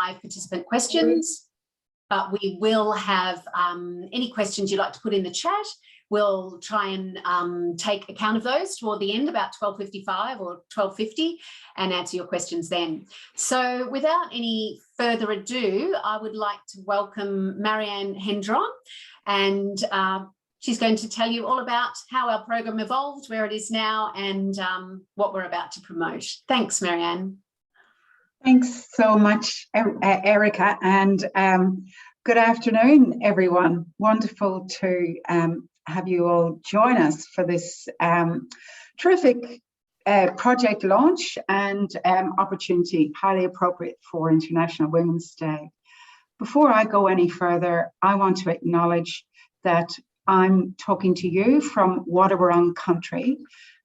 live participant questions, but we will have any questions you'd like to put in the chat. We'll try and take account of those toward the end, about 12:55 or 12:50, and answer your questions then. So without any further ado, I would like to welcome Marianne Hendron, and she's going to tell you all about how our program evolved, where it is now, and what we're about to promote. Thanks, Marianne. Thanks so much, Erica, and good afternoon, everyone. Wonderful to have you all join us for this terrific project launch and opportunity, highly appropriate for International Women's Day. Before I go any further, I want to acknowledge that I'm talking to you from Wadawurrung country,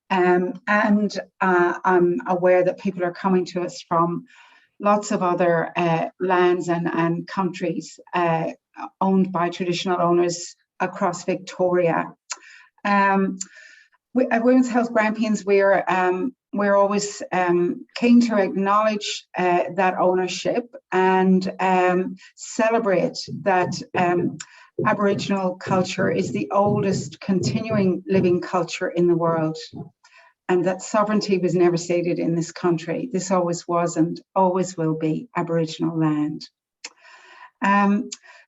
and I'm aware that people are coming to us from lots of other lands and countries owned by traditional owners across Victoria. At Women's Health Grampians, we're always keen to acknowledge that ownership and celebrate that Aboriginal culture is the oldest continuing living culture in the world, and that sovereignty was never ceded in this country. This always was and always will be Aboriginal land.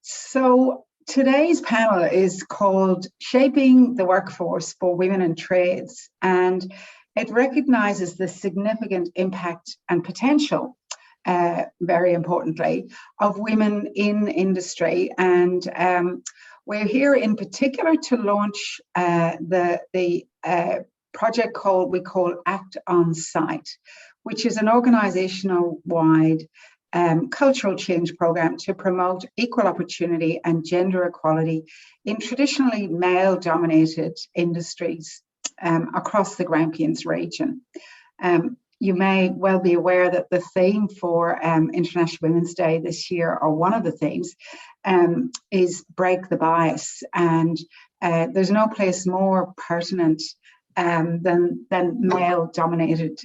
So today's panel is called Shaping the Workforce for Women in Trades, and it recognises the significant impact and potential, very importantly, of women in industry. And we're here in particular to launch the project we call Act on Site, which is an organisational-wide cultural change programme to promote equal opportunity and gender equality in traditionally male-dominated industries across the Grampians region. You may well be aware that the theme for International Women's Day this year, or one of the themes, is Break the Bias. And there's no place more pertinent than male-dominated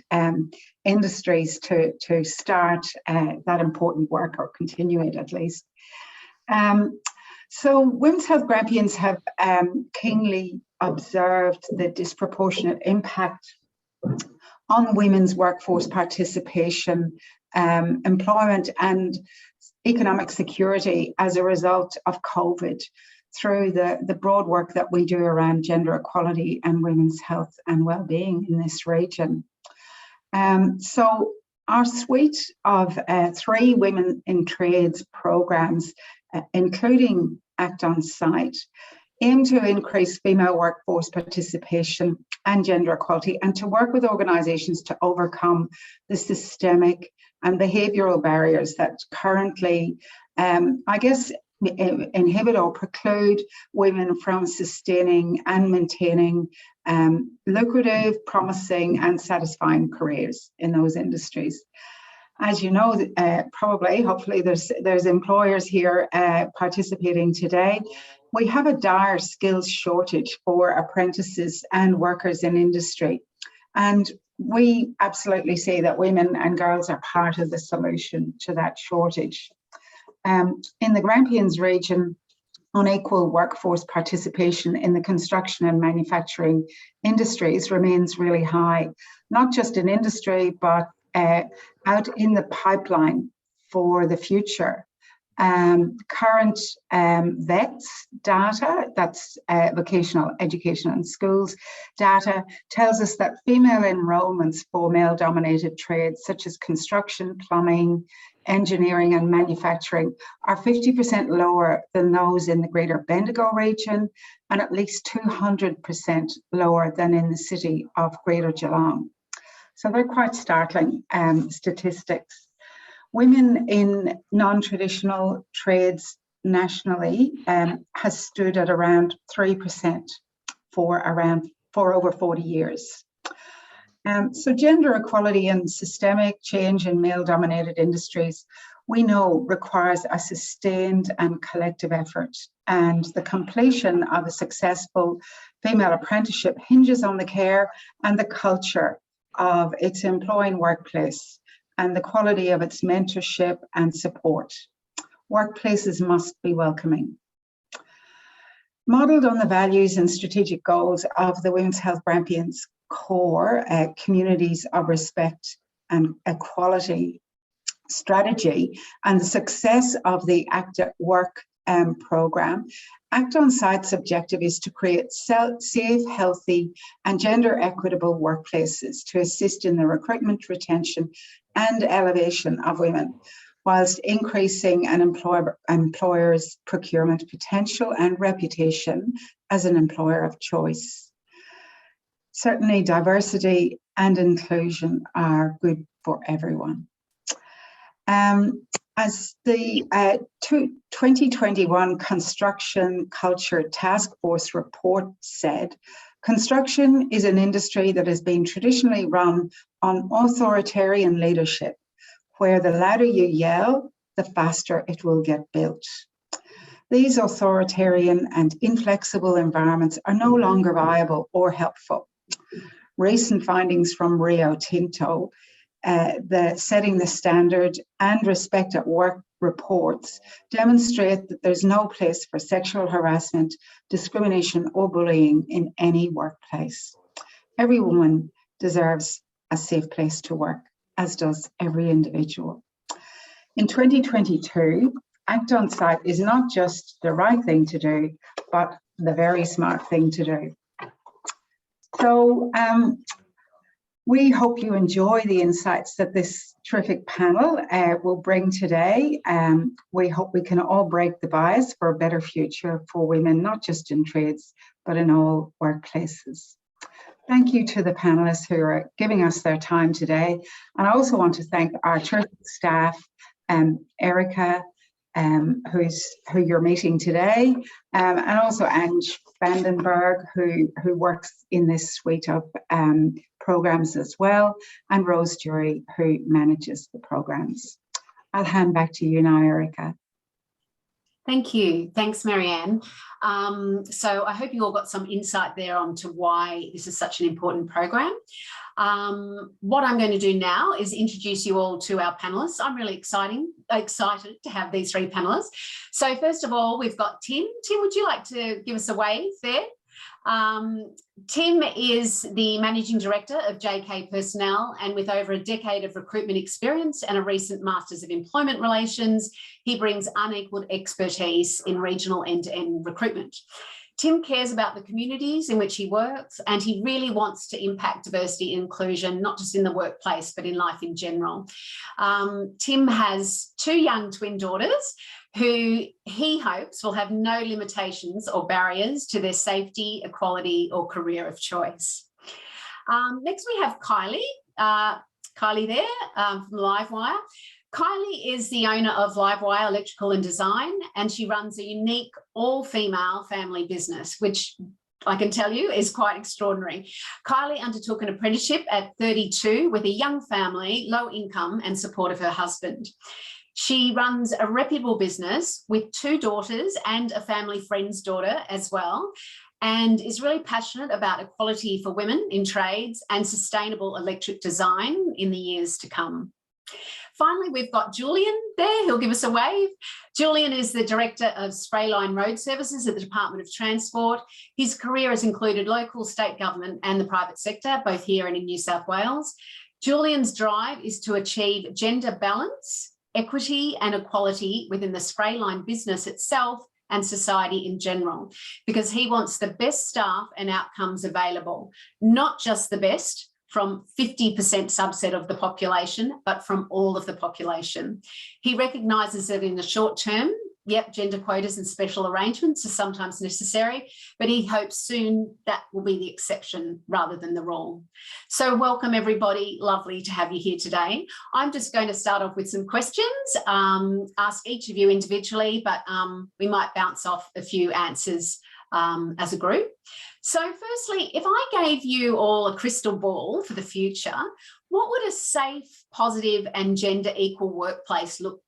industries to start that important work, or continue it at least. So Women's Health Grampians have keenly observed the disproportionate impact on women's workforce participation, employment and economic security as a result of COVID, through the broad work that we do around gender equality and women's health and well-being in this region. So our suite of 3 Women in Trades programmes, including Act on Site, aim to increase female workforce participation and gender equality, and to work with organisations to overcome the systemic and behavioural barriers that currently, I guess, inhibit or preclude women from sustaining and maintaining lucrative, promising and satisfying careers in those industries. As you know, probably, hopefully there's employers here participating today. We have a dire skills shortage for apprentices and workers in industry. And we absolutely see that women and girls are part of the solution to that shortage. In the Grampians region, unequal workforce participation in the construction and manufacturing industries remains really high, not just in industry, but out in the pipeline for the future. Current VETS data, that's vocational education and schools data, tells us that female enrolments for male-dominated trades such as construction, plumbing, engineering and manufacturing are 50% lower than those in the Greater Bendigo region, and at least 200% lower than in the city of Greater Geelong. So they're quite startling statistics. Women in non-traditional trades nationally has stood at around 3% for over 40 years. So gender equality and systemic change in male-dominated industries, we know, requires a sustained and collective effort, and the completion of a successful female apprenticeship hinges on the care and the culture of its employing workplace and the quality of its mentorship and support. Workplaces must be welcoming. Modelled on the values and strategic goals of the Women's Health Grampians core communities of respect and equality strategy and the success of the ACT at Work programme, ACT On Site's objective is to create safe, healthy and gender equitable workplaces to assist in the recruitment, retention and elevation of women, whilst increasing an employer's procurement potential and reputation as an employer of choice. Certainly, diversity and inclusion are good for everyone. As the 2021 Construction Culture Task Force report said, construction is an industry that has been traditionally run on authoritarian leadership, where the louder you yell, the faster it will get built. These authoritarian and inflexible environments are no longer viable or helpful. Recent findings from Rio Tinto, the Setting the Standard and Respect at Work reports demonstrate that there's no place for sexual harassment, discrimination or bullying in any workplace. Every woman deserves a safe place to work, as does every individual. In 2022, ACT On Site is not just the right thing to do, but the very smart thing to do. So we hope you enjoy the insights that this terrific panel will bring today. We hope we can all break the bias for a better future for women, not just in trades, but in all workplaces. Thank you to the panelists who are giving us their time today. And I also want to thank our terrific staff, Erica, who you're meeting today, and also Ange Vandenberg, who works in this suite of programs as well, and Rose Jury, who manages the programs. I'll hand back to you now, Erica. Thank you. Thanks, Marianne. So I hope you all got some insight there onto why this is such an important program. What I'm going to do now is introduce you all to our panelists. I'm really excited to have these three panelists. So first of all, we've got Tim. Tim, would you like to give us a wave there? Tim is the Managing Director of JK Personnel, and with over a decade of recruitment experience and a recent Masters of Employment Relations, he brings unequalled expertise in regional end-to-end recruitment. Tim cares about the communities in which he works, and he really wants to impact diversity and inclusion, not just in the workplace, but in life in general. Tim has two young twin daughters who he hopes will have no limitations or barriers to their safety, equality, or career of choice. Next, we have Kylie. Kylie there from Livewire. Kylie is the owner of Livewire Electrical and Design, and she runs a unique all-female family business, which I can tell you is quite extraordinary. Kylie undertook an apprenticeship at 32 with a young family, low income, and support of her husband. She runs a reputable business with two daughters and a family friend's daughter as well, and is really passionate about equality for women in trades and sustainable electric design in the years to come. Finally, we've got Julian there. He'll give us a wave. Julian is the Director of Sprayline Road Services at the Department of Transport. His career has included local, state government and the private sector, both here and in New South Wales. Julian's drive is to achieve gender balance, equity and equality within the Sprayline business itself and society in general, because he wants the best staff and outcomes available, not just the best from 50% subset of the population, but from all of the population. He recognises that in the short term, yep, gender quotas and special arrangements are sometimes necessary, but he hopes soon that will be the exception rather than the rule. So welcome everybody, lovely to have you here today. I'm just going to start off with some questions, ask each of you individually, but we might bounce off a few answers as a group. So firstly, if I gave you all a crystal ball for the future, what would a safe, positive and gender equal workplace look?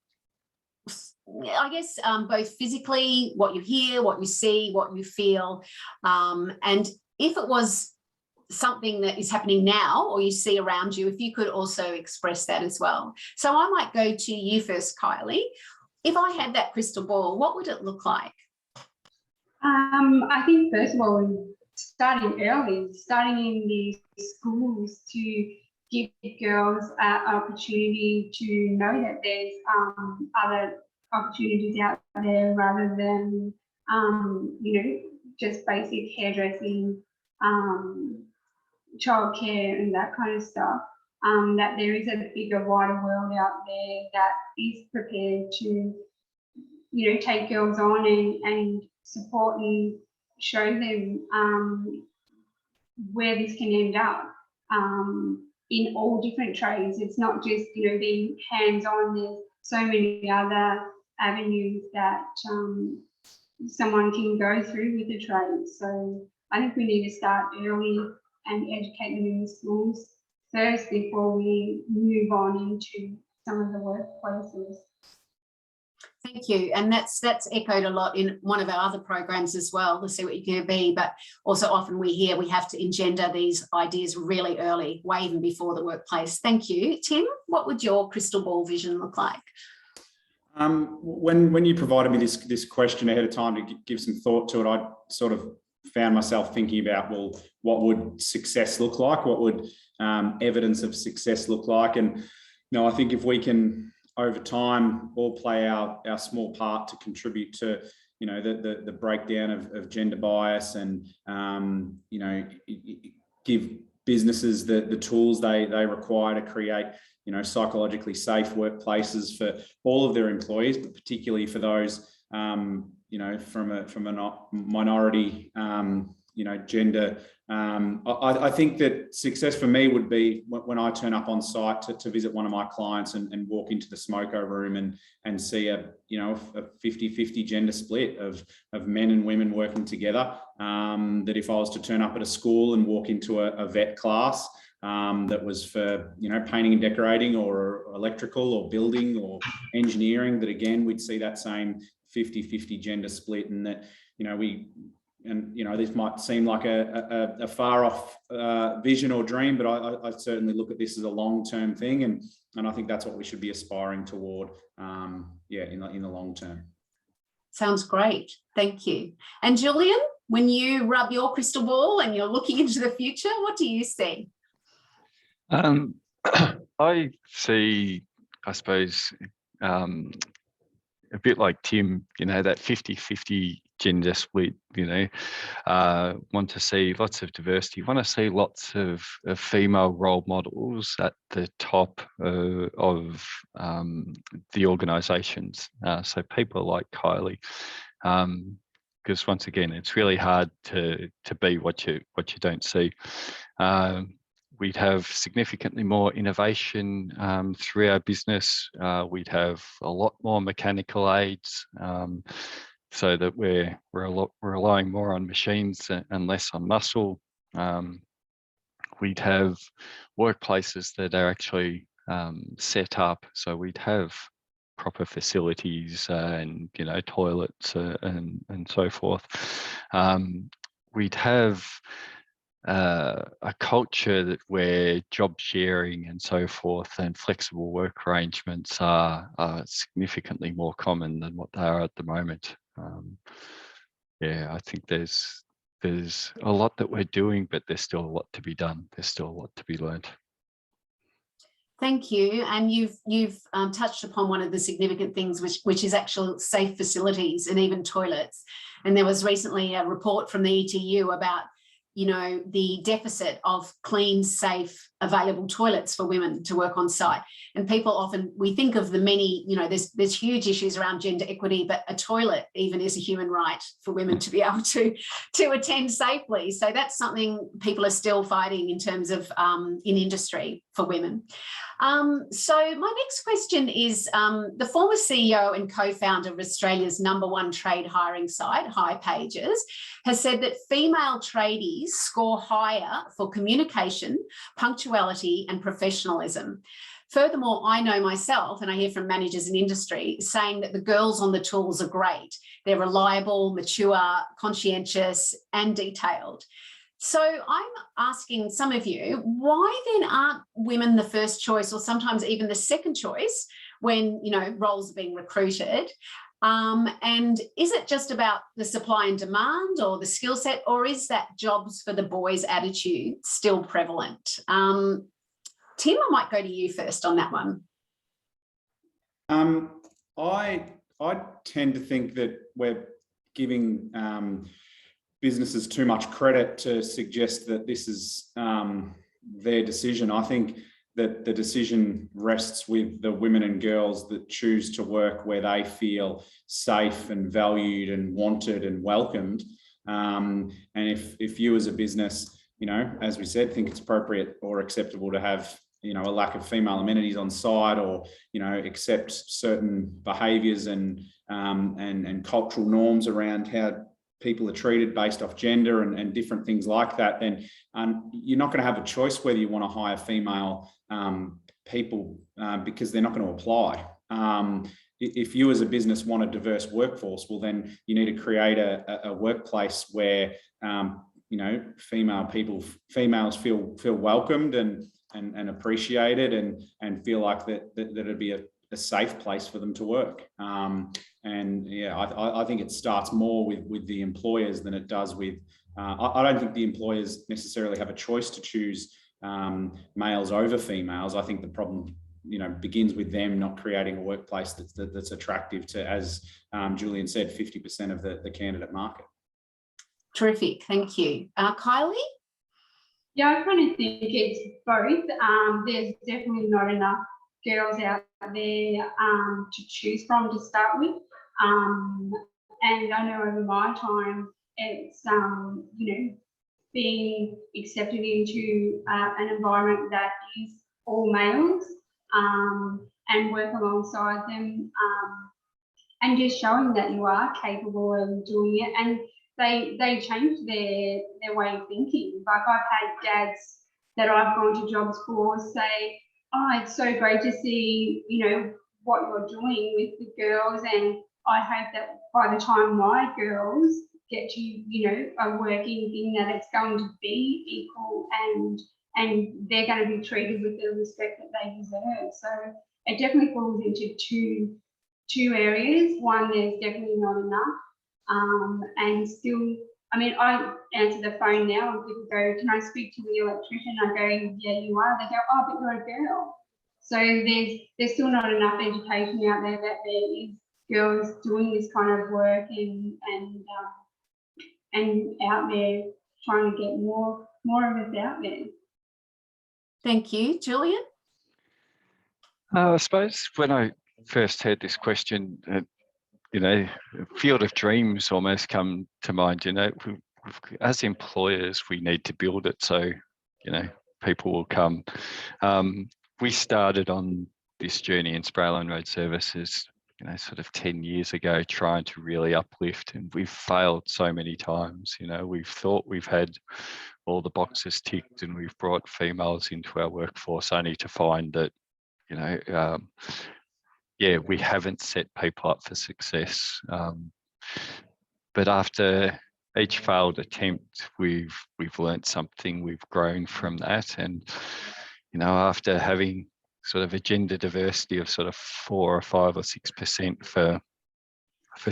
I guess both physically, what you hear, what you see, what you feel, and if it was something that is happening now or you see around you, if you could also express that as well. So I might go to you first, Kylie. If I had that crystal ball, what would it look like? I think first of all, starting early, starting in the schools to give girls an opportunity to know that there's other opportunities out there rather than, just basic hairdressing, childcare and that kind of stuff. That there is a bigger, wider world out there that is prepared to, take girls on and support and show them where this can end up in all different trades. It's not just, being hands-on. There's so many other avenues that someone can go through with the trade. So I think we need to start early and educate them in the schools first before we move on into some of the workplaces. Thank you. And that's echoed a lot in one of our other programs as well, to see what you can be. But also often we hear we have to engender these ideas really early, way even before the workplace. Thank you. Tim, what would your crystal ball vision look like? When you provided me this question ahead of time to give some thought to it, I sort of found myself thinking about, well, what would success look like? What would evidence of success look like? And, I think if we can, over time, all play our small part to contribute to, the breakdown of gender bias and, give businesses the tools they require to create, psychologically safe workplaces for all of their employees, but particularly for those, from a minority, gender. I think that success for me would be when I turn up on site to visit one of my clients and walk into the smoko room and see a 50-50 gender split of men and women working together. That if I was to turn up at a school and walk into a vet class that was for, painting and decorating or electrical or building or engineering, that again, we'd see that same 50-50 gender split, and that, this might seem like a far off vision or dream, but I certainly look at this as a long-term thing, and I think that's what we should be aspiring toward, in the long term. Sounds great. Thank you. And Julian, when you rub your crystal ball and you're looking into the future, what do you see? I see, I suppose, a bit like Tim, that 50-50 gender split, want to see lots of diversity, want to see lots of female role models at the top of the organisations. So people like Kylie, because once again, it's really hard to be what you don't see. We'd have significantly more innovation through our business. We'd have a lot more mechanical aids, so that we're relying more on machines and less on muscle. We'd have workplaces that are actually set up, so we'd have proper facilities and toilets and so forth. We'd have a culture where job sharing and so forth and flexible work arrangements are significantly more common than what they are at the moment. I think there's a lot that we're doing, but there's still a lot to be done. There's still a lot to be learned. Thank you. And you've touched upon one of the significant things, which is actual safe facilities and even toilets. And there was recently a report from the ETU about the deficit of clean, safe, available toilets for women to work on site. And people often, we think of the many, there's huge issues around gender equity, but a toilet even is a human right for women to be able to attend safely. So that's something people are still fighting in terms of in industry for women. So my next question is, the former CEO and co-founder of Australia's #1 trade hiring site, High Pages, has said that female tradies score higher for communication, punctuality and professionalism. Furthermore, I know myself, and I hear from managers in industry, saying that the girls on the tools are great. They're reliable, mature, conscientious and detailed. So I'm asking some of you, why then aren't women the first choice, or sometimes even the second choice when, you know, roles are being recruited? And is it just about the supply and demand or the skill set, or is that jobs for the boys attitude still prevalent? Tim, I might go to you first on that one. I tend to think that we're giving businesses too much credit to suggest that this is their decision. I think that the decision rests with the women and girls that choose to work where they feel safe and valued and wanted and welcomed. And if you as a business, you know, as we said, think it's appropriate or acceptable to have, you know, a lack of female amenities on site, or, you know, accept certain behaviours and cultural norms around how people are treated based off gender and different things like that, then you're not going to have a choice whether you want to hire female people because they're not going to apply. If you as a business want a diverse workforce, well, then you need to create a workplace where, you know, females feel welcomed and appreciated and feel like that it'd be a safe place for them to work. And yeah, I think it starts more with the employers than it does with, I don't think the employers necessarily have a choice to choose males over females. I think the problem, you know, begins with them not creating a workplace that's attractive to, as Julian said, 50% of the candidate market. Terrific, thank you. Kylie? Yeah, I kind of think it's both. There's definitely not enough girls out there to choose from to start with. And I know over my time, it's, you know, being accepted into an environment that is all males and work alongside them and just showing that you are capable of doing it. And they change their way of thinking. Like, I've had dads that I've gone to jobs for say, oh, it's so great to see, you know, what you're doing with the girls, and I hope that by the time my girls get to, you know, a working thing, that it's going to be equal and they're going to be treated with the respect that they deserve. So it definitely falls into two areas. One, there's definitely not enough, and still, I mean, I answer the phone now and people go, can I speak to the electrician? I go, yeah, you are. They go, oh, but you're a girl. So there's still not enough education out there that there is girls doing this kind of work and out there trying to get more of us out there. Thank you. Julian? I suppose when I first heard this question, you know, field of dreams almost come to mind. You know, as employers, we need to build it so, you know, people will come. We started on this journey in Spray Line Road Services, you know, sort of 10 years ago, trying to really uplift, and we've failed so many times. You know, we've thought we've had all the boxes ticked and we've brought females into our workforce, only to find that, you know, yeah, we haven't set people up for success. But after each failed attempt, we've learned something, we've grown from that. And, you know, after having sort of a gender diversity of sort of 4 or 5 or 6% for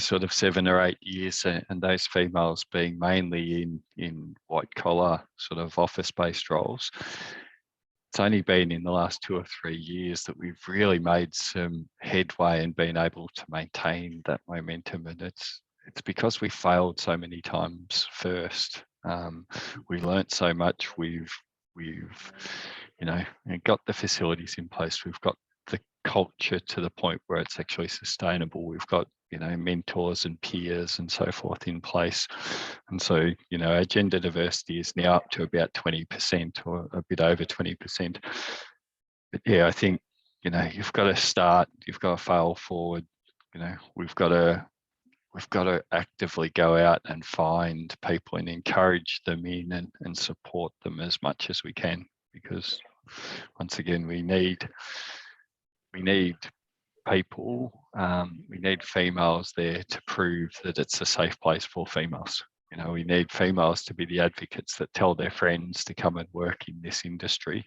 sort of 7 or 8 years, and those females being mainly in white collar sort of office-based roles, it's only been in the last 2 or 3 years that we've really made some headway and been able to maintain that momentum. And it's because we failed so many times first. We learnt so much. We've you know, got the facilities in place. We've got the culture to the point where it's actually sustainable. We've got, you know, mentors and peers and so forth in place. And so, you know, our gender diversity is now up to about 20% or a bit over 20%. But yeah, I think, you know, you've got to start, you've got to fail forward. You know, we've got to actively go out and find people and encourage them in and support them as much as we can, because once again, we need people, we need females there to prove that it's a safe place for females. You know, we need females to be the advocates that tell their friends to come and work in this industry.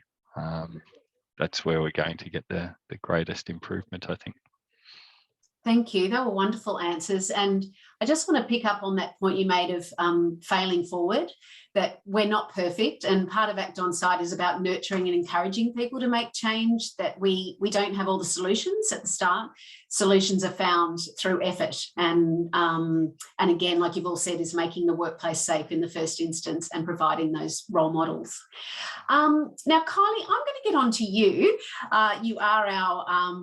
That's where we're going to get the greatest improvement, I think. Thank you. They were wonderful answers. And I just want to pick up on that point you made of failing forward, that we're not perfect. And part of Act On Site is about nurturing and encouraging people to make change, that we don't have all the solutions at the start. Solutions are found through effort. And again, like you've all said, is making the workplace safe in the first instance and providing those role models. Now, Kylie, I'm going to get on to you. You are our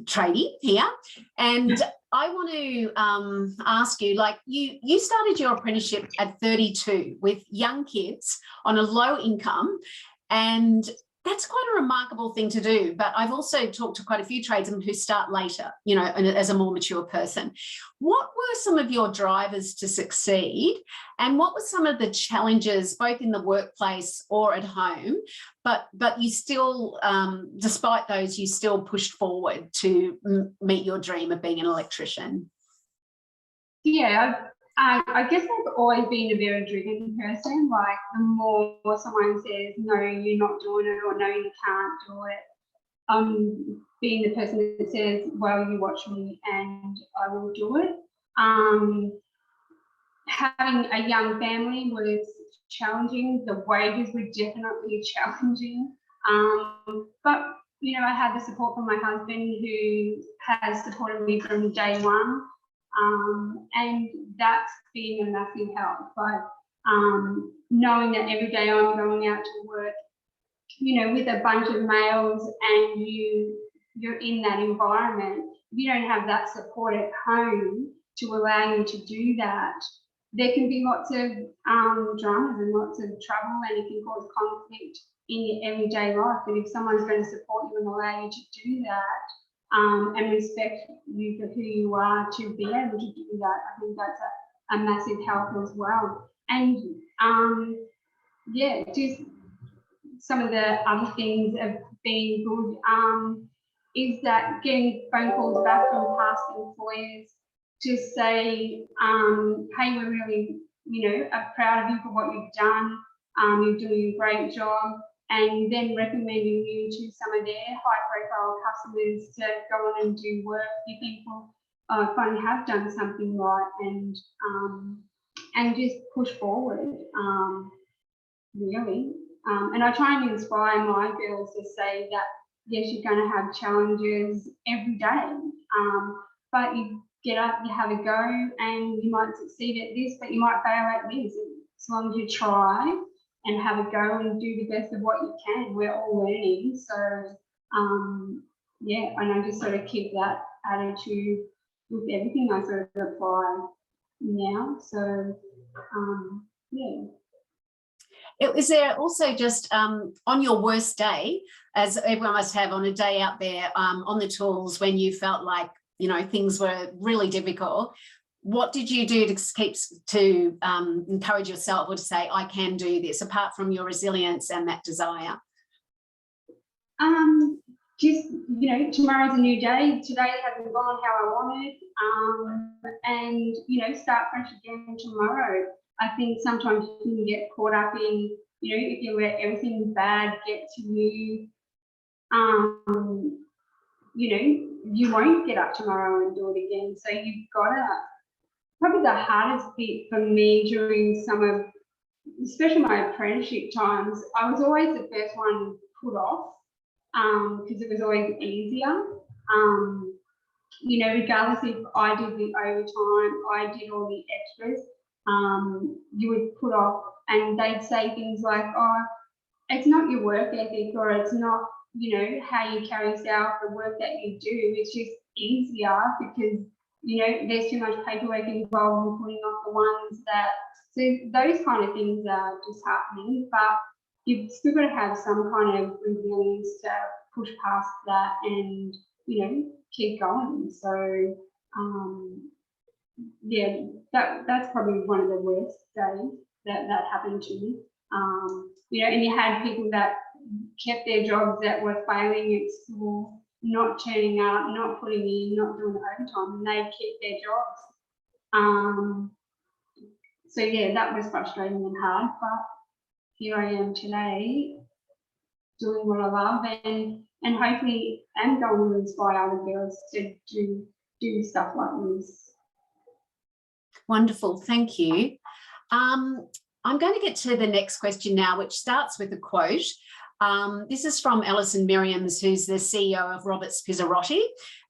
tradie here. And I want to ask you, like you started your apprenticeship at 32 with young kids on a low income, and that's quite a remarkable thing to do. But I've also talked to quite a few tradesmen who start later, you know, as a more mature person. What were some of your drivers to succeed, and what were some of the challenges, both in the workplace or at home? But you still, despite those, you still pushed forward to meet your dream of being an electrician. Yeah, I guess I've always been a very driven person. Like, the more someone says, no, you're not doing it, or no, you can't do it, being the person that says, well, you watch me and I will do it. Having a young family was challenging. The wages were definitely challenging. But, you know, I had the support from my husband, who has supported me from day one. And that's been a massive help. But knowing that every day I'm going out to work, you know, with a bunch of males, and you're in that environment, if you don't have that support at home to allow you to do that, there can be lots of dramas and lots of trouble, and it can cause conflict in your everyday life. And if someone's going to support you and allow you to do that, and respect you for who you are to be able to do that, I think that's a massive help as well. And yeah, just some of the other things have been good, is that getting phone calls back from past employers to say, hey, we're really, you know, are proud of you for what you've done. You're doing a great job. And then recommending you to some of their high-profile customers to go on and do work if people finally have done something right, and just push forward, really. And I try and inspire my girls to say that, yes, you're going to have challenges every day, but you get up, you have a go, and you might succeed at this, but you might fail at this. As long as you try and have a go and do the best of what you can. We're all learning. So, yeah, and I just sort of keep that attitude with everything I sort of apply now. So, yeah. Is there also just on your worst day, as everyone must have on a day out there on the tools, when you felt like, you know, things were really difficult, what did you do to encourage yourself, or to say, I can do this, apart from your resilience and that desire? Just, you know, tomorrow's a new day. Today hasn't gone how I wanted. And, you know, start fresh again tomorrow. I think sometimes you can get caught up in, you know, if you let everything bad get to you, you know, you won't get up tomorrow and do it again. So you've got to, probably the hardest bit for me during some of, especially my apprenticeship times, I was always the first one put off, because it was always easier. You know, regardless if I did the overtime, I did all the extras, you would put off, and they'd say things like, oh, it's not your work ethic, or it's not, you know, how you carry yourself, the work that you do, it's just easier because, you know, there's too much paperwork involved in putting off the ones that, so those kind of things are just happening, but you've still got to have some kind of resilience to push past that and, you know, keep going. So, yeah, that's probably one of the worst days that happened to me. You know, and you had people that kept their jobs that were failing at school, not turning up, not putting in, not doing overtime, and they kept their jobs. So yeah, that was frustrating and hard, but here I am today doing what I love, and hopefully am going to inspire other girls to do stuff like this. Wonderful, thank you. I'm going to get to the next question now, which starts with a quote. This is from Alison Miriams, who's the CEO of Roberts Pizzarotti,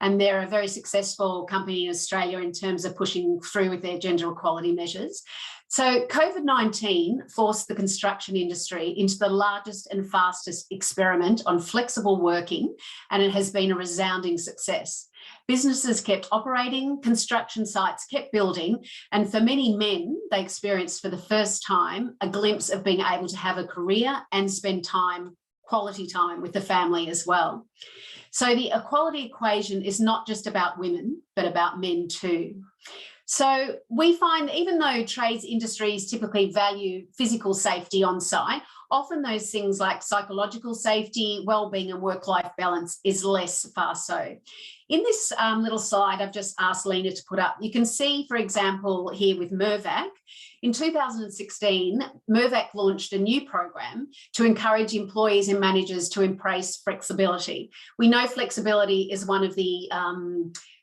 and they're a very successful company in Australia in terms of pushing through with their gender equality measures. So COVID-19 forced the construction industry into the largest and fastest experiment on flexible working, and it has been a resounding success. Businesses kept operating, construction sites kept building, and for many men, they experienced for the first time a glimpse of being able to have a career and spend time, quality time with the family as well. So the equality equation is not just about women, but about men too. So we find even though trades industries typically value physical safety on site, often those things like psychological safety, well-being and work-life balance is less far so. In this little slide I've just asked Lena to put up, you can see, for example, here with Mirvac, in 2016, Mirvac launched a new program to encourage employees and managers to embrace flexibility. We know flexibility is one of the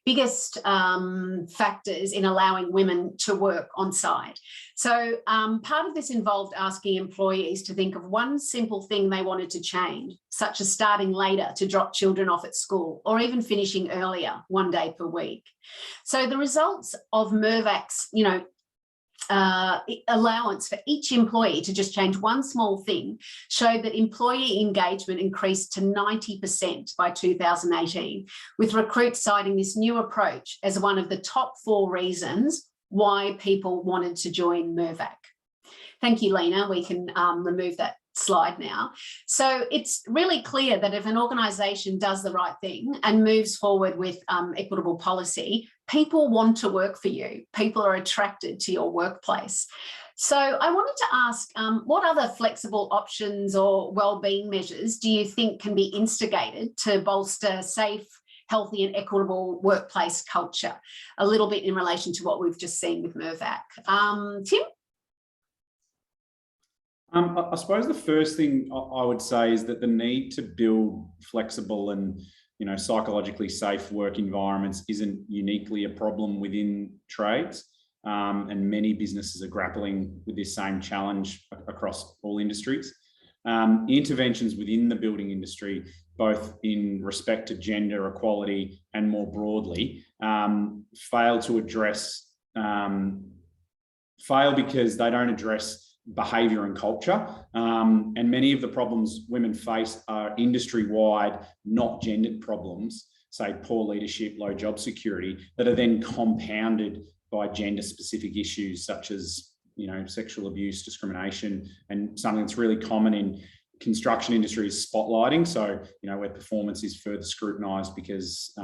biggest factors in allowing women to work on site. So part of this involved asking employees to think of one simple thing they wanted to change, such as starting later to drop children off at school, or even finishing earlier 1 day per week. So the results of Mirvac's, allowance for each employee to just change one small thing showed that employee engagement increased to 90% by 2018, with recruits citing this new approach as one of the top 4 reasons why people wanted to join Mirvac. Thank you, Lena. We can remove that slide now. So it's really clear that if an organisation does the right thing and moves forward with equitable policy, people want to work for you. People are attracted to your workplace. So I wanted to ask, what other flexible options or wellbeing measures do you think can be instigated to bolster safe, healthy and equitable workplace culture? A little bit in relation to what we've just seen with Mirvac. Tim? I suppose the first thing I would say is that the need to build flexible and psychologically safe work environments isn't uniquely a problem within trades, and many businesses are grappling with this same challenge across all industries. Interventions within the building industry, both in respect to gender equality and more broadly, fail because they don't address behaviour and culture, and many of the problems women face are industry-wide, not gendered problems, say poor leadership, low job security, that are then compounded by gender-specific issues such as sexual abuse, discrimination, and something that's really common in construction industry is spotlighting. So where performance is further scrutinised because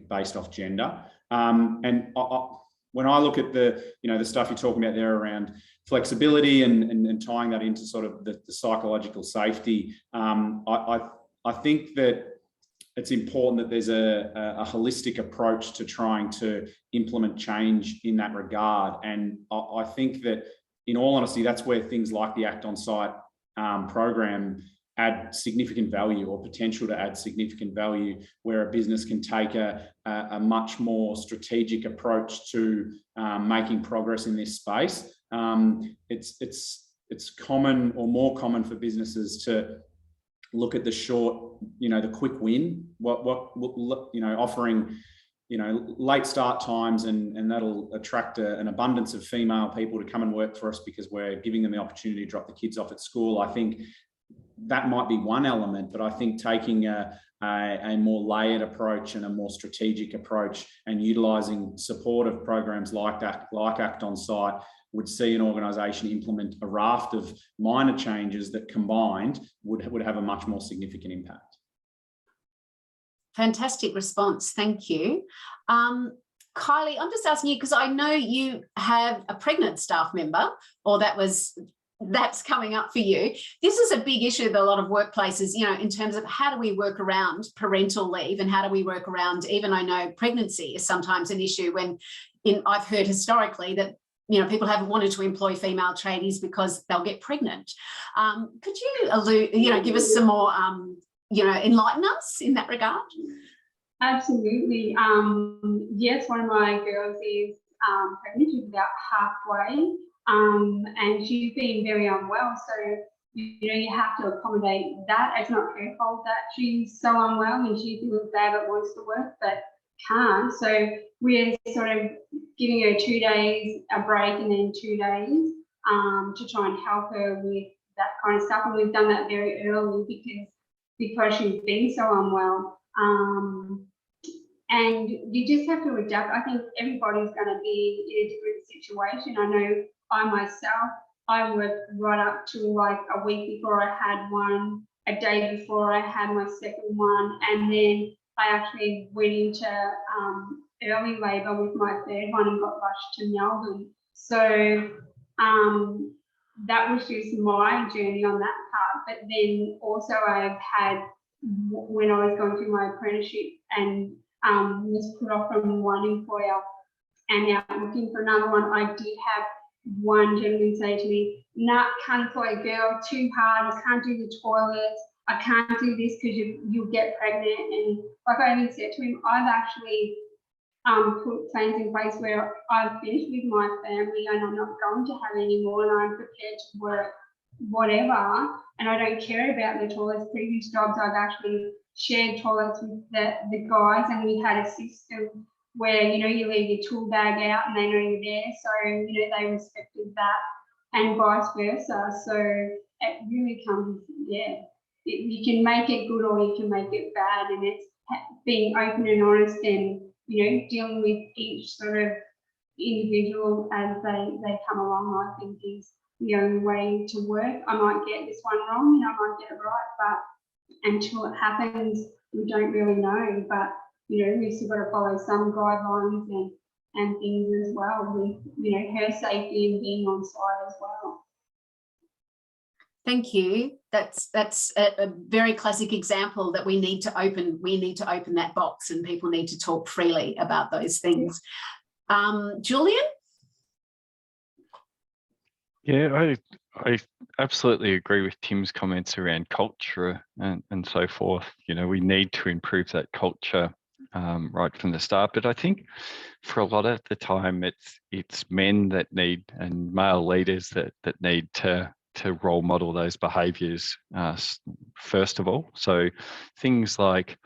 based off gender. When I look at the stuff you're talking about there around flexibility and tying that into sort of the psychological safety, I think that it's important that there's a holistic approach to trying to implement change in that regard. And I think that, in all honesty, that's where things like the Act on Site program add significant value, or potential to add significant value, where a business can take a much more strategic approach to making progress in this space. It's common, or more common, for businesses to look at the short, the quick win, offering late start times, and that'll attract an abundance of female people to come and work for us because we're giving them the opportunity to drop the kids off at school. I think that might be one element, but I think taking a more layered approach and a more strategic approach, and utilising supportive programs like Act on Site, would see an organisation implement a raft of minor changes that combined would have a much more significant impact. Fantastic response, thank you. Kylie, I'm just asking you, because I know you have a pregnant staff member, or that's coming up for you. This is a big issue with a lot of workplaces, in terms of how do we work around parental leave, and how do we work around, even I know pregnancy is sometimes an issue when I've heard historically that people haven't wanted to employ female tradies because they'll get pregnant. Could you give us some more, enlighten us in that regard? Absolutely. Yes, one of my girls is pregnant. She's about halfway, and she's been very unwell. So, you have to accommodate that. It's not her fault that she's so unwell and she feels bad but wants to work but can't. So we're sort of giving her 2 days a break and then 2 days to try and help her with that kind of stuff. And we've done that very early because she's been so unwell. And you just have to adapt. I think everybody's going to be in a different situation. I know I myself, I worked right up to like a week before I had one, a day before I had my second one, and then I actually went into early labour with my third one and got rushed to Melbourne. So that was just my journey on that part. But then also I've had, when I was going through my apprenticeship and was put off from one employer and now looking for another one, I did have one gentleman say to me, "Nah, can't employ a girl, too hard, I can't do the toilets, I can't do this because you'll get pregnant." And like I even said to him, I've actually put plans in place where I've finished with my family and I'm not going to have any more, and I'm prepared to work whatever, and I don't care about the toilets. Previous jobs I've actually shared toilets with the guys, and we had a system where you leave your tool bag out and they know you're there, so they respected that, and vice versa. So it really comes, you can make it good or you can make it bad, and it's being open and honest and dealing with each sort of individual as they come along, I think is the only way to work. I might get this one wrong and I might get it right, but until it happens, we don't really know. But we've still got to follow some guidelines and things as well with her safety and being on site as well. Thank you. That's a very classic example that we need to open. We need to open that box, and people need to talk freely about those things. Julian? Yeah, I absolutely agree with Tim's comments around culture and so forth. We need to improve that culture right from the start. But I think for a lot of the time, it's men that need, and male leaders that need to role model those behaviours first of all. So things like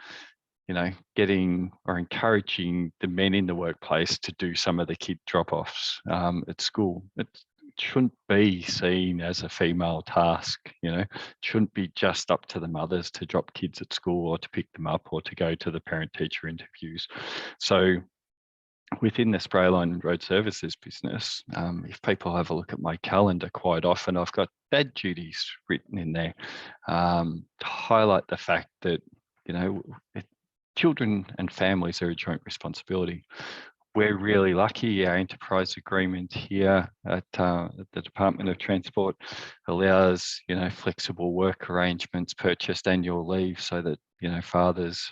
getting or encouraging the men in the workplace to do some of the kid drop-offs at school. It shouldn't be seen as a female task. It shouldn't be just up to the mothers to drop kids at school or to pick them up or to go to the parent-teacher interviews. So within the spray line and road services business, if people have a look at my calendar, quite often I've got dad duties written in there to highlight the fact that children and families are a joint responsibility. We're really lucky. Our enterprise agreement here at the Department of Transport allows, flexible work arrangements, purchased annual leave, so that fathers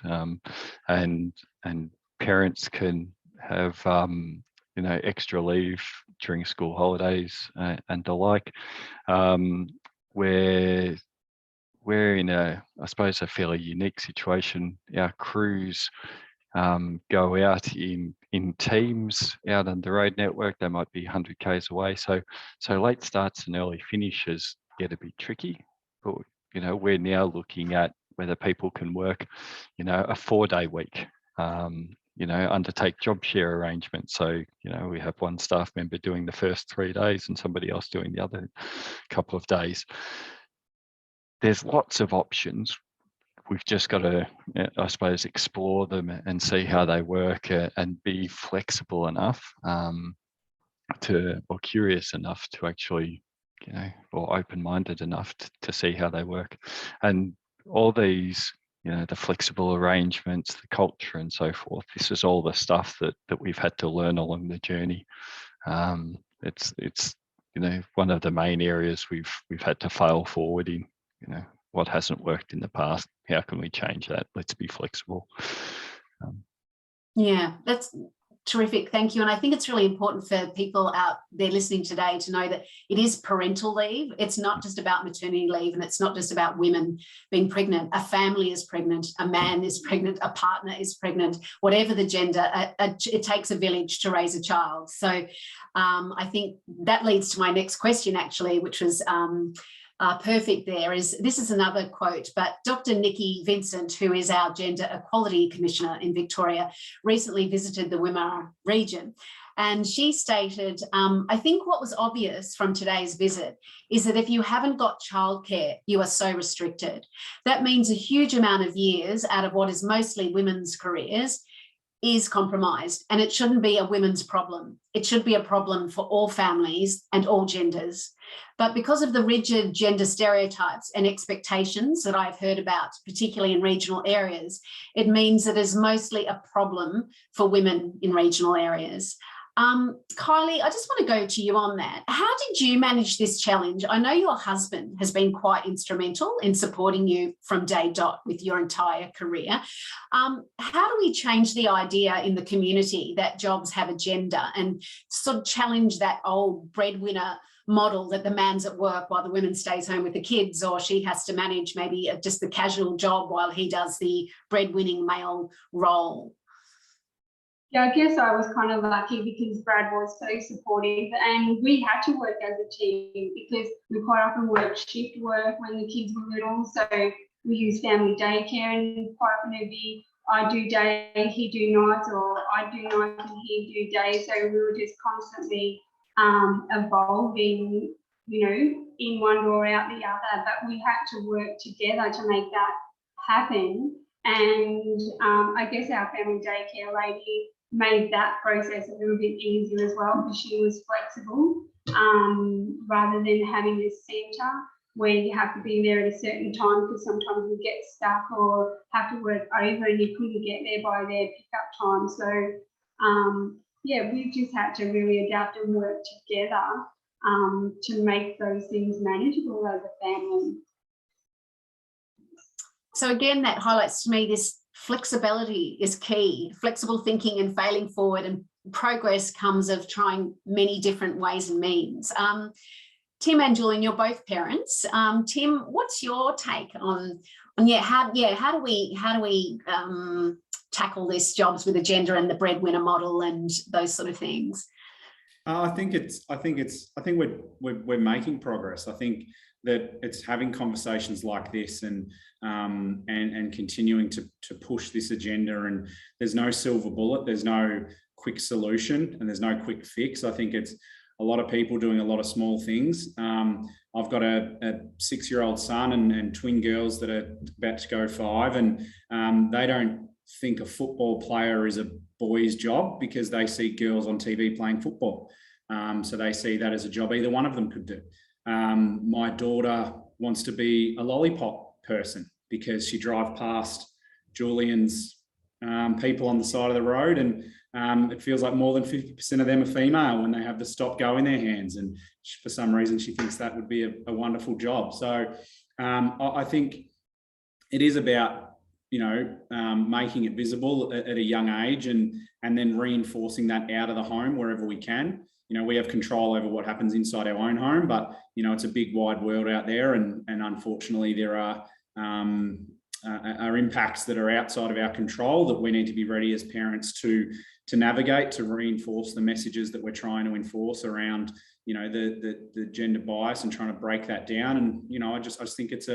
and parents can have extra leave during school holidays and the like. We're in a fairly unique situation. Our crews go out in teams out on the road network. They might be 100 k's away. So late starts and early finishes get a bit tricky. But we're now looking at whether people can work, a 4-day week. Undertake job share arrangements. So, we have one staff member doing the first 3 days and somebody else doing the other couple of days. There's lots of options. We've just got to, explore them and see how they work and be flexible enough or curious enough to actually, or open-minded enough to see how they work. And all these, the flexible arrangements, the culture and so forth, this is all the stuff that we've had to learn along the journey. It's one of the main areas we've had to fail forward in. What hasn't worked in the past, how can we change that? Let's be flexible. Yeah, that's Terrific, thank you. And I think it's really important for people out there listening today to know that it is parental leave. It's not just about maternity leave, and it's not just about women being pregnant. A family is pregnant, a man is pregnant, a partner is pregnant, whatever the gender, it takes a village to raise a child. So I think that leads to my next question, actually, which was perfect there. This is another quote, but Dr. Nikki Vincent, who is our Gender Equality Commissioner in Victoria, recently visited the Wimmera region. And she stated, I think what was obvious from today's visit is that if you haven't got childcare, you are so restricted. That means a huge amount of years out of what is mostly women's careers is compromised, and it shouldn't be a women's problem. It should be a problem for all families and all genders. But because of the rigid gender stereotypes and expectations that I've heard about, particularly in regional areas, it means that it's mostly a problem for women in regional areas. Kylie, I just want to go to you on that. How did you manage this challenge? I know your husband has been quite instrumental in supporting you from day dot with your entire career. How do we change the idea in the community that jobs have a gender and sort of challenge that old breadwinner model that the man's at work while the woman stays home with the kids, or she has to manage maybe just the casual job while he does the breadwinning male role? Yeah, I guess I was kind of lucky because Brad was so supportive, and we had to work as a team because we quite often work shift work when the kids were little. So we use family daycare, and quite often it'd be I do day, he do nights, or I do nights and he do day. So we were just constantly evolving, you know, in one door out the other. But we had to work together to make that happen. And I guess our family daycare lady made that process a little bit easier as well, because she was flexible, rather than having this centre where you have to be there at a certain time, because sometimes you get stuck or have to work over and you couldn't get there by their pickup time. So yeah, we've just had to really adapt and work together to make those things manageable as a family. So again, that highlights to me this flexibility is key, flexible thinking and failing forward, and progress comes of trying many different ways and means. Tim and Julian, you're both parents. Tim, what's your take on how do we tackle this jobs with a gender and the breadwinner model and those sort of things? I think we're making progress. I think that it's having conversations like this and continuing to push this agenda. And there's no silver bullet, there's no quick solution, and there's no quick fix. I think it's a lot of people doing a lot of small things. I've got a 6-year-old son and twin girls that are about to go 5, and they don't think a football player is a boy's job because they see girls on TV playing football. So they see that as a job either one of them could do. My daughter wants to be a lollipop person because she drives past Julian's people on the side of the road, and it feels like more than 50% of them are female when they have the stop go in their hands, and for some reason she thinks that would be a wonderful job. So I think it is about, you know, making it visible at a young age, and then reinforcing that out of the home wherever we can. You know, we have control over what happens inside our own home, but, you know, it's a big wide world out there, and unfortunately there are impacts that are outside of our control that we need to be ready as parents to navigate, to reinforce the messages that we're trying to enforce around, you know, the gender bias, and trying to break that down. And, you know, I just think it's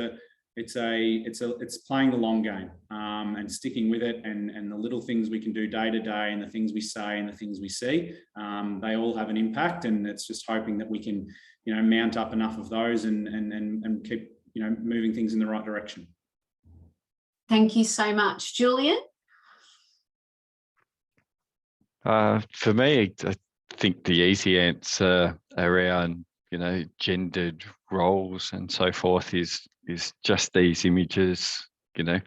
playing the long game, and sticking with it, and the little things we can do day to day, and the things we say and the things we see, they all have an impact. And it's just hoping that we can, you know, mount up enough of those and keep, you know, moving things in the right direction. Thank you so much. Julian? For me, I think the easy answer around, you know, gendered roles and so forth is just these images. You know,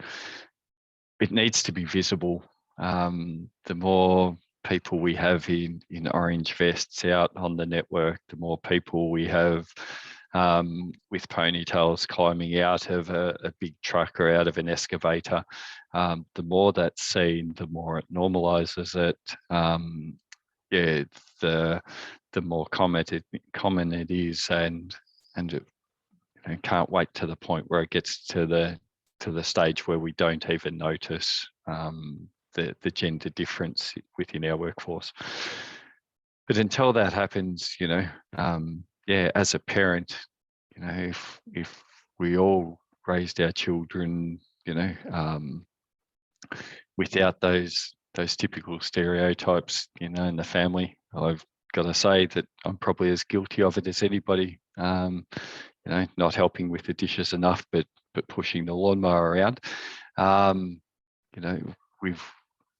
it needs to be visible. The more people we have in orange vests out on the network, the more people we have with ponytails climbing out of a big truck or out of an excavator. The more that's seen, the more it normalizes it. Yeah, the more common it is, and it, can't wait to the point where it gets to the stage where we don't even notice the gender difference within our workforce. But until that happens, yeah, as a parent, if we all raised our children, without those typical stereotypes, in the family, I've got to say that I'm probably as guilty of it as anybody. Not helping with the dishes enough, but pushing the lawnmower around. We've,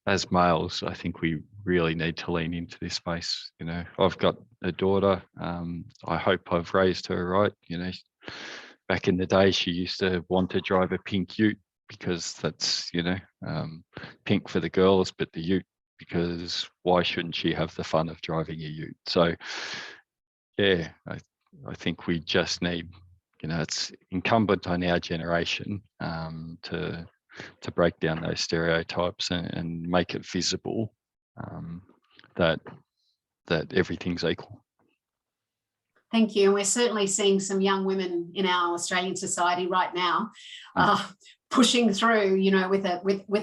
as males, I think we really need to lean into this space. I've got a daughter. I hope I've raised her right. Back in the day, she used to want to drive a pink ute because that's, pink for the girls, but the ute, because why shouldn't she have the fun of driving a ute? So, yeah, I think we just need, it's incumbent on our generation to break down those stereotypes and make it visible that everything's equal. Thank you. And we're certainly seeing some young women in our Australian society right now pushing through, with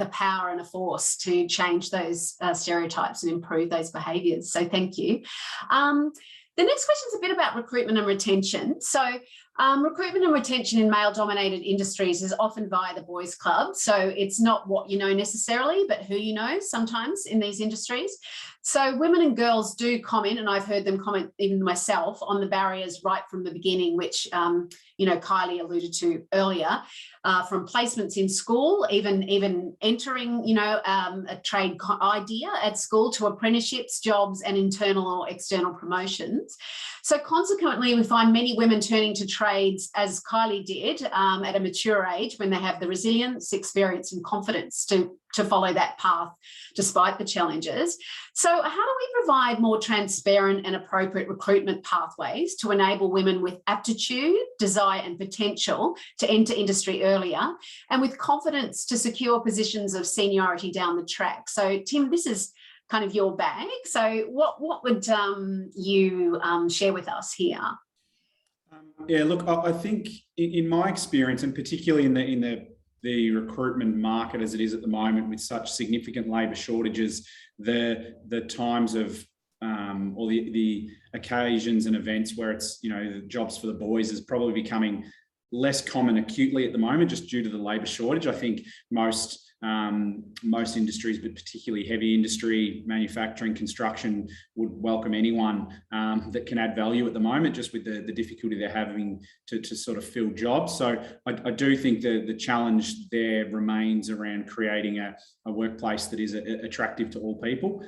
a power and a force to change those stereotypes and improve those behaviours. So thank you. The next question is a bit about recruitment and retention. So recruitment and retention in male-dominated industries is often via the boys' club. So it's not what you know necessarily, but who you know sometimes in these industries. So women and girls do comment, and I've heard them comment, even myself, on the barriers right from the beginning, which, Kylie alluded to earlier, from placements in school, even entering, a trade idea at school, to apprenticeships, jobs, and internal or external promotions. So consequently, we find many women turning to trades, as Kylie did, at a mature age, when they have the resilience, experience, and confidence to follow that path despite the challenges. So how do we provide more transparent and appropriate recruitment pathways to enable women with aptitude, desire, and potential to enter industry earlier, and with confidence to secure positions of seniority down the track? So Tim, this is kind of your bag. So what would you share with us here? Yeah, look, I think in my experience, and particularly in the recruitment market as it is at the moment, with such significant labour shortages, the times of or the occasions and events where it's, the jobs for the boys is probably becoming less common acutely at the moment, just due to the labour shortage. I think most industries, but particularly heavy industry, manufacturing, construction, would welcome anyone that can add value at the moment, just with the difficulty they're having to sort of fill jobs. So I do think the challenge there remains around creating a workplace that is attractive to all people.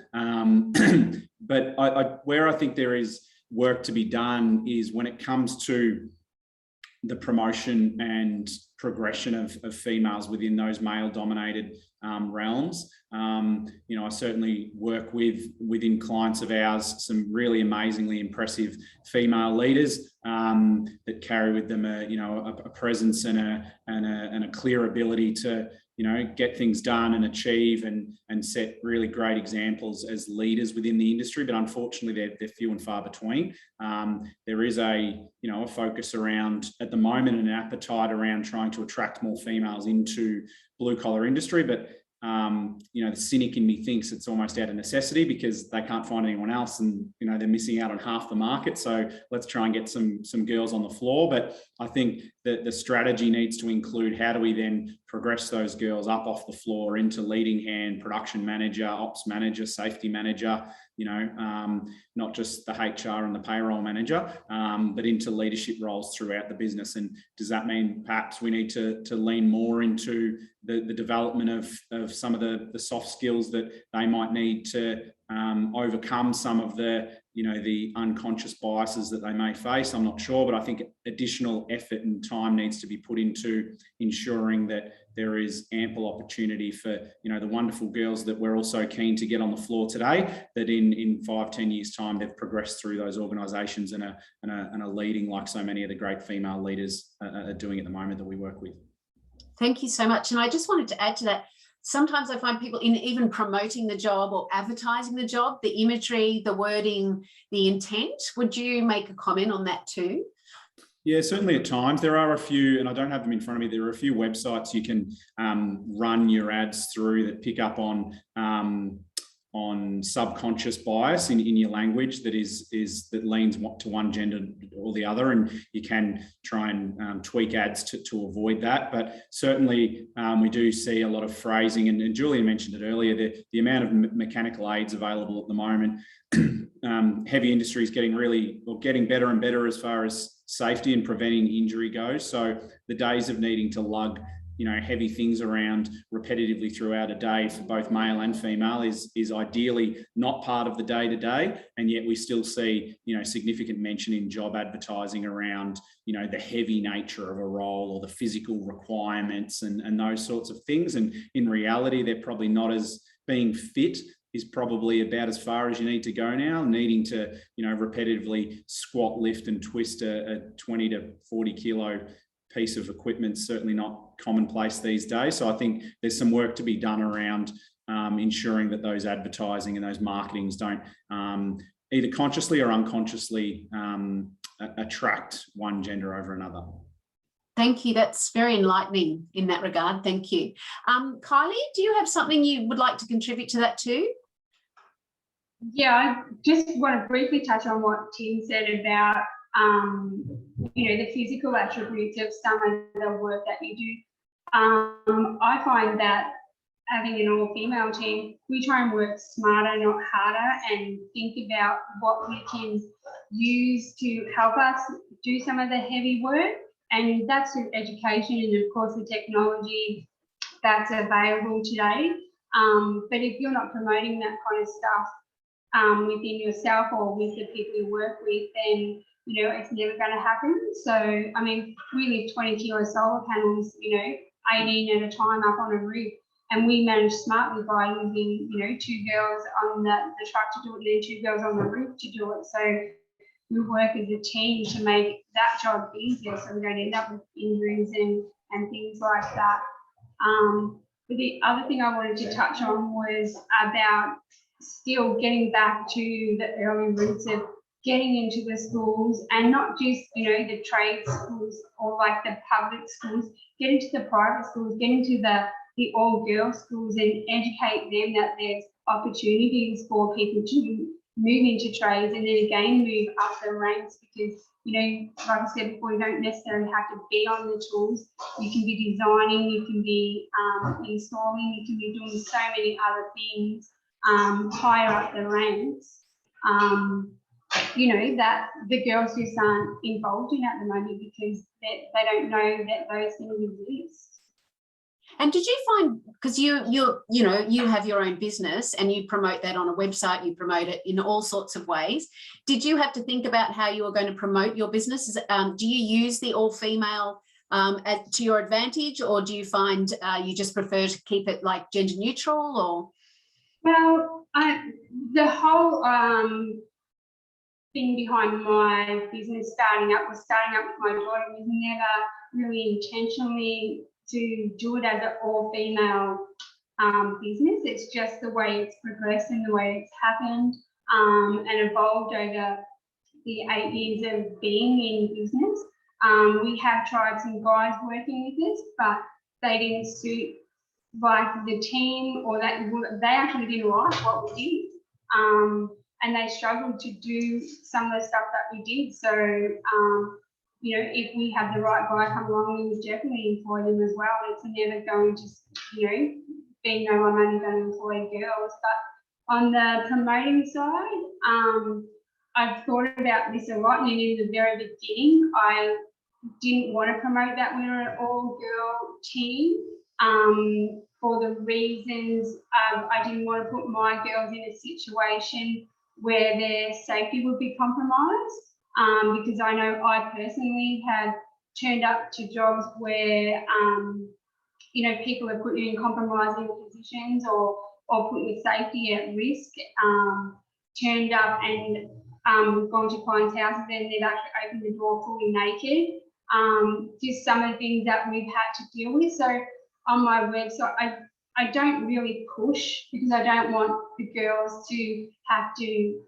But where I think there is work to be done is when it comes to the promotion and progression of females within those male-dominated realms. I certainly work within clients of ours some really amazingly impressive female leaders that carry with them a presence and a clear ability to get things done and achieve and set really great examples as leaders within the industry. But unfortunately, they're few and far between. There is a focus around, at the moment, an appetite around trying to attract more females into blue collar industry. But the cynic in me thinks it's almost out of necessity because they can't find anyone else, and they're missing out on half the market. So let's try and get some girls on the floor. But I think that the strategy needs to include, how do we then progress those girls up off the floor into leading hand, production manager, ops manager, safety manager, not just the HR and the payroll manager, but into leadership roles throughout the business. And does that mean perhaps we need to lean more into the development of some of the soft skills that they might need to overcome some of the, the unconscious biases that they may face. I'm not sure, but I think additional effort and time needs to be put into ensuring that there is ample opportunity for, the wonderful girls that we're also keen to get on the floor today, that in 5-10 years time, they've progressed through those organisations and are leading like so many of the great female leaders are doing at the moment that we work with. Thank you so much. And I just wanted to add to that, sometimes I find people in even promoting the job or advertising the job, the imagery, the wording, the intent. Would you make a comment on that too? Yeah, certainly at times. There are a few, and I don't have them in front of me, there are a few websites you can run your ads through that pick up on subconscious bias in your language that leans to one gender or the other, and you can try and tweak ads to avoid that. But certainly we do see a lot of phrasing, and Julian mentioned it earlier, the amount of mechanical aids available at the moment. Heavy industry is getting better and better as far as safety and preventing injury goes. So the days of needing to lug heavy things around repetitively throughout a day for both male and female is ideally not part of the day-to-day, and yet we still see significant mention in job advertising around the heavy nature of a role or the physical requirements and those sorts of things. And in reality, they're probably not as being fit is probably about as far as you need to go now. Needing to repetitively squat, lift and twist a 20 to 40 kilo piece of equipment, certainly not commonplace these days. So I think there's some work to be done around ensuring that those advertising and those marketings don't either consciously or unconsciously attract one gender over another. Thank you. That's very enlightening in that regard. Thank you. Kylie, do you have something you would like to contribute to that too? Yeah, I just want to briefly touch on what Tim said about the physical attributes of some of the work that you do. I find that having an all-female team, we try and work smarter, not harder, and think about what we can use to help us do some of the heavy work. And that's through education and, of course, the technology that's available today. But if you're not promoting that kind of stuff within yourself or with the people you work with, then it's never going to happen. So, I mean, we live 20 kilo solar panels, 18 at a time up on a roof, and we manage smartly by using, 2 girls on the truck to do it, and then 2 girls on the roof to do it. So we work as a team to make that job easier, so we don't end up with injuries and things like that. But the other thing I wanted to touch on was about still getting back to the early roots of getting into the schools, and not just, the trade schools or like the public schools, get into the private schools, get into the all-girls schools and educate them that there's opportunities for people to move into trades and then again move up the ranks, because, like I said before, you don't necessarily have to be on the tools. You can be designing, you can be installing, you can be doing so many other things higher up the ranks. That the girls just aren't involved in at the moment because they don't know that those things exist. And did you find, because you have your own business and you promote that on a website, you promote it in all sorts of ways. Did you have to think about how you were going to promote your business? Do you use the all-female to your advantage, or do you find you just prefer to keep it like gender neutral? Or well, the whole thing behind my business starting up with my daughter was never really intentionally to do it as an all-female business. It's just the way it's progressed and the way it's happened and evolved over the 8 years of being in business. We have tried some guys working with us, but they didn't suit like the team, or that they actually didn't like what we did. And they struggled to do some of the stuff that we did. So, if we had the right guy come along, we would definitely employ them as well. It's never going to, be no one only going to employ girls. But on the promoting side, I've thought about this a lot. And in the very beginning, I didn't want to promote that we were an all-girl team for the reasons I didn't want to put my girls in a situation where their safety would be compromised, because I know I personally have turned up to jobs where, you know, people are put you in compromising positions or putting your safety at risk, turned up and gone to clients' houses and they've actually opened the door fully naked. Just some of the things that we've had to deal with. So on my website, I don't really push because I don't want the girls to have to, you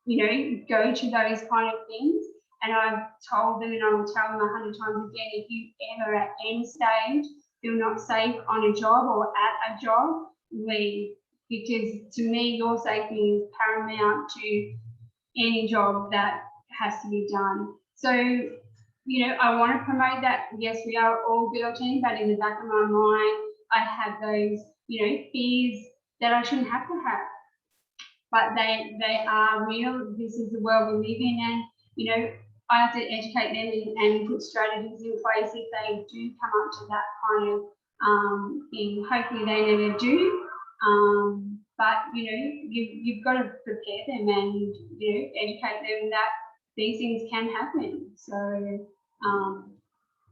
know, go to those kind of things. And I've told them, and I will tell them 100 times again, if you ever at any stage feel not safe on a job or at a job, leave. Because to me, your safety is paramount to any job that has to be done. So, you know, I want to promote that. Yes, we are all girl team, but in the back of my mind, I have those, you know, fears that I shouldn't have to have. But they are real. This is the world we live in, and you know, I have to educate them and put strategies in place if they do come up to that kind of thing. Hopefully, they never do. But you know, you've got to prepare them and you know, educate them that these things can happen. So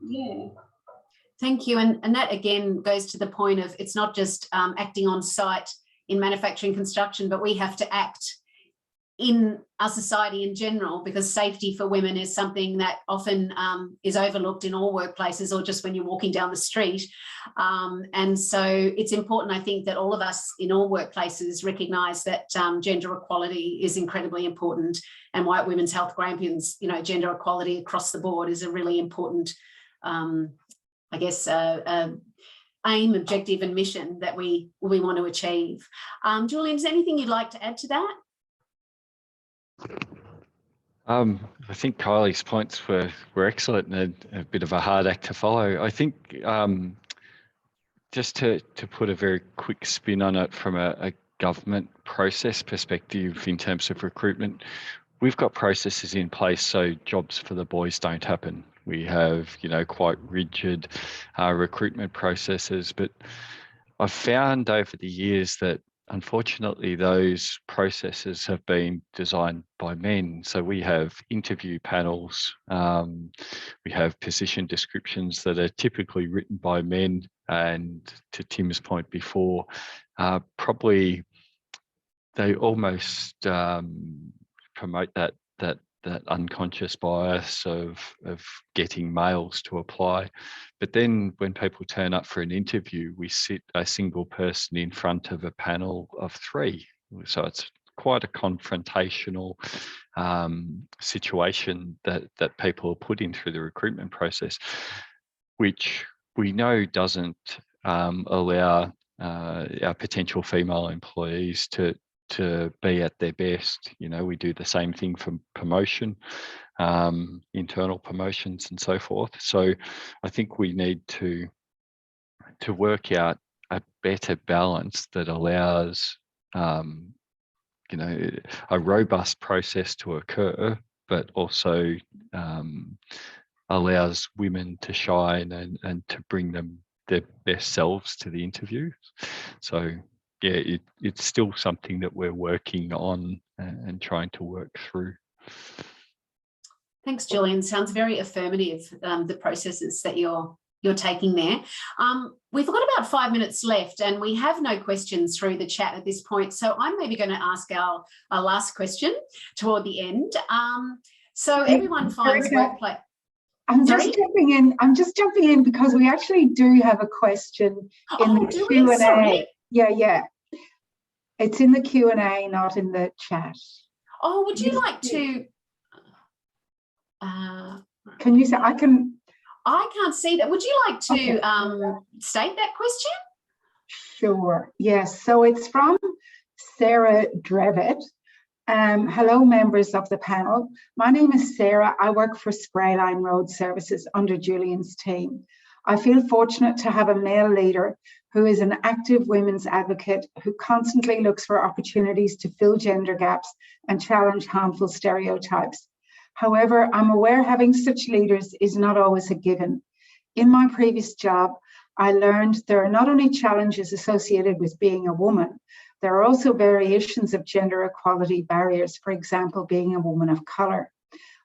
yeah. Thank you. And that again goes to the point of it's not just acting on site in manufacturing construction, but we have to act in our society in general, because safety for women is something that often is overlooked in all workplaces or just when you're walking down the street. And so it's important, I think, that all of us in all workplaces recognise that gender equality is incredibly important, and White Women's Health Grampians, you know, gender equality across the board is a really important, I guess, aim, objective and mission that we want to achieve. Julian, is there anything you'd like to add to that? I think Kylie's points were excellent and a bit of a hard act to follow. I think just to put a very quick spin on it from a government process perspective in terms of recruitment, we've got processes in place so jobs for the boys don't happen. We have, you know, quite rigid recruitment processes, but I've found over the years that unfortunately those processes have been designed by men. So we have interview panels, we have position descriptions that are typically written by men, and to Tim's point before, probably they almost promote that unconscious bias of getting males to apply. But then when people turn up for an interview, we sit a single person in front of a panel of 3. So it's quite a confrontational situation that people are put in through the recruitment process, which we know doesn't allow our potential female employees to be at their best. You know, we do the same thing for promotion, internal promotions and so forth. So I think we need to work out a better balance that allows, you know, a robust process to occur, but also allows women to shine and to bring them their best selves to the interview. So yeah, it's still something that we're working on and trying to work through. Thanks, Julian. Sounds very affirmative, the processes that you're taking there. We've got about 5 minutes left and we have no questions through the chat at this point. So I'm maybe going to ask our last question toward the end. So everyone finds workplace. I'm just jumping in because we actually do have a question in the Q&A. Sorry. Yeah. It's in the Q&A, not in the chat. Oh, would you like to? Can you say? I can't see that. Would you like to state that question? Sure. Yes. So it's from Sarah Drevitt. Hello, members of the panel. My name is Sarah. I work for Sprayline Road Services under Julian's team. I feel fortunate to have a male leader who is an active women's advocate who constantly looks for opportunities to fill gender gaps and challenge harmful stereotypes. However, I'm aware having such leaders is not always a given. In my previous job, I learned there are not only challenges associated with being a woman, there are also variations of gender equality barriers, for example, being a woman of colour.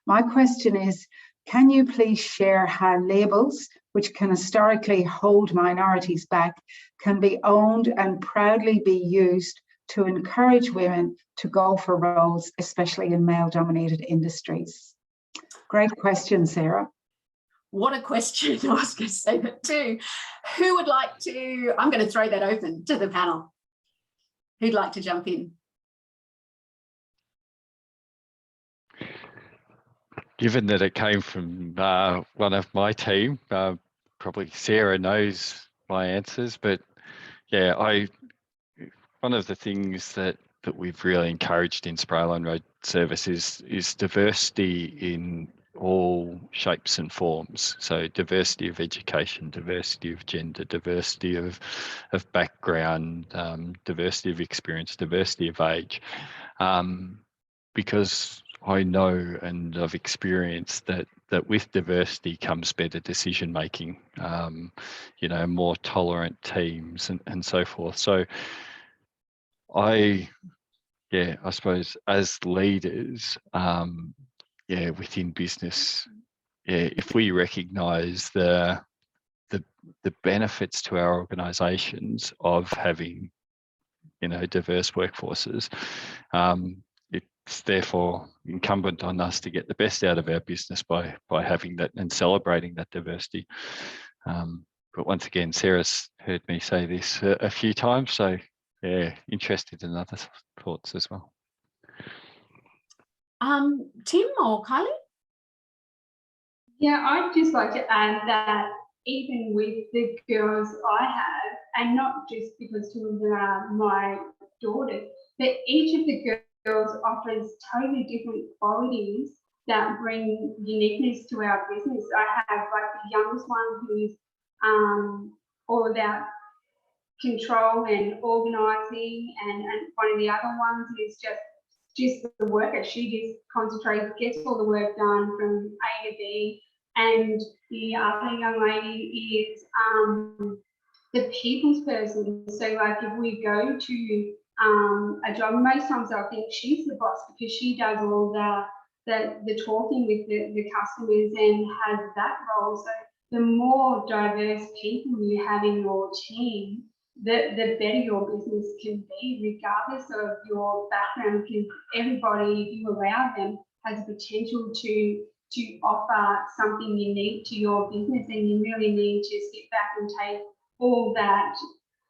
My question is, can you please share how labels, which can historically hold minorities back, can be owned and proudly be used to encourage women to go for roles, especially in male-dominated industries? Great question, Sarah. What a question. I was going to say that too. Who would like to, I'm going to throw that open to the panel. Who'd like to jump in? Given that it came from one of my team, probably Sarah knows my answers, but yeah, one of the things that we've really encouraged in Spray Line Road Service is diversity in all shapes and forms. So diversity of education, diversity of gender, diversity of background, diversity of experience, diversity of age, because I know and I've experienced that with diversity comes better decision making, more tolerant teams and so forth. So I suppose as leaders, within business, if we recognise the benefits to our organisations of having, diverse workforces, it's therefore incumbent on us to get the best out of our business by having that and celebrating that diversity. But once again, Sarah's heard me say this a few times, so yeah, interested in other thoughts as well. Tim or Kylie? Yeah, I'd just like to add that even with the girls I have, and not just because two of them are my daughters, but each of the girls offers totally different qualities that bring uniqueness to our business. I have like the youngest one who's all about control and organising, and one of the other ones is just the worker. She just concentrates, gets all the work done from A to B. And the other young lady is the people's person. So like if we go to a job, most times I think she's the boss because she does all the talking with the customers and has that role. So the more diverse people you have in your team, the better your business can be, regardless of your background, because everybody, if you allow them, has the potential to offer something unique to your business, and you really need to sit back and take all that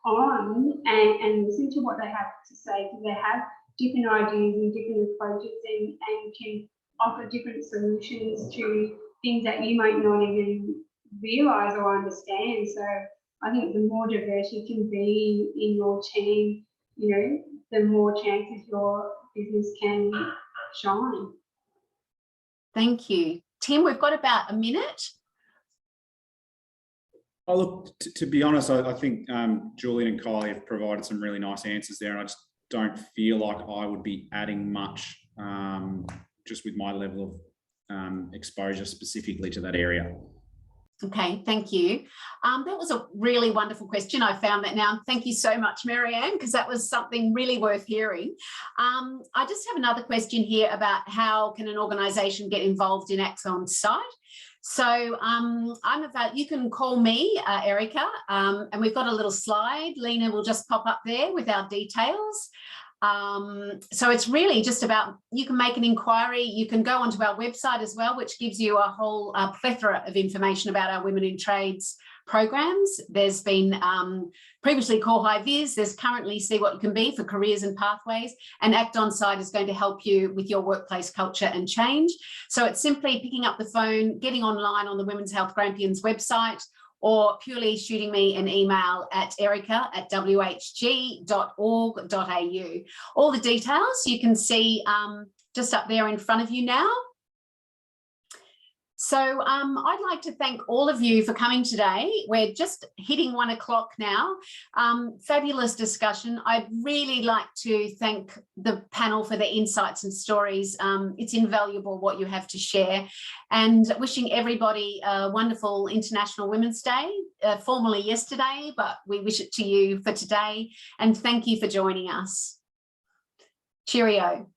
on and listen to what they have to say, because they have different ideas and different approaches and can offer different solutions to things that you might not even realise or understand. So I think the more diverse you can be in your team, the more chances your business can shine. Thank you. Tim, we've got about a minute. Oh, look, to be honest, I think Julian and Kylie have provided some really nice answers there, and I just don't feel like I would be adding much just with my level of exposure specifically to that area. Okay, thank you. That was a really wonderful question. I found that now. Thank you so much, Marianne, because that was something really worth hearing. I just have another question here about how can an organisation get involved in Axon's site. So you can call me, Erica, and we've got a little slide. Lena will just pop up there with our details. So it's really just about, you can make an inquiry, you can go onto our website as well, which gives you a whole plethora of information about our Women in Trades programs. There's been previously Core High Vis, there's currently See What You Can Be for careers and pathways, and Act On Site is going to help you with your workplace culture and change. So it's simply picking up the phone, getting online on the Women's Health Grampians website, or purely shooting me an email at erica@whg.org.au. All the details you can see just up there in front of you now. So I'd like to thank all of you for coming today. We're just hitting 1 o'clock now. Fabulous discussion. I'd really like to thank the panel for their insights and stories. It's invaluable what you have to share, and wishing everybody a wonderful International Women's Day. formally yesterday, but we wish it to you for today. And thank you for joining us. Cheerio.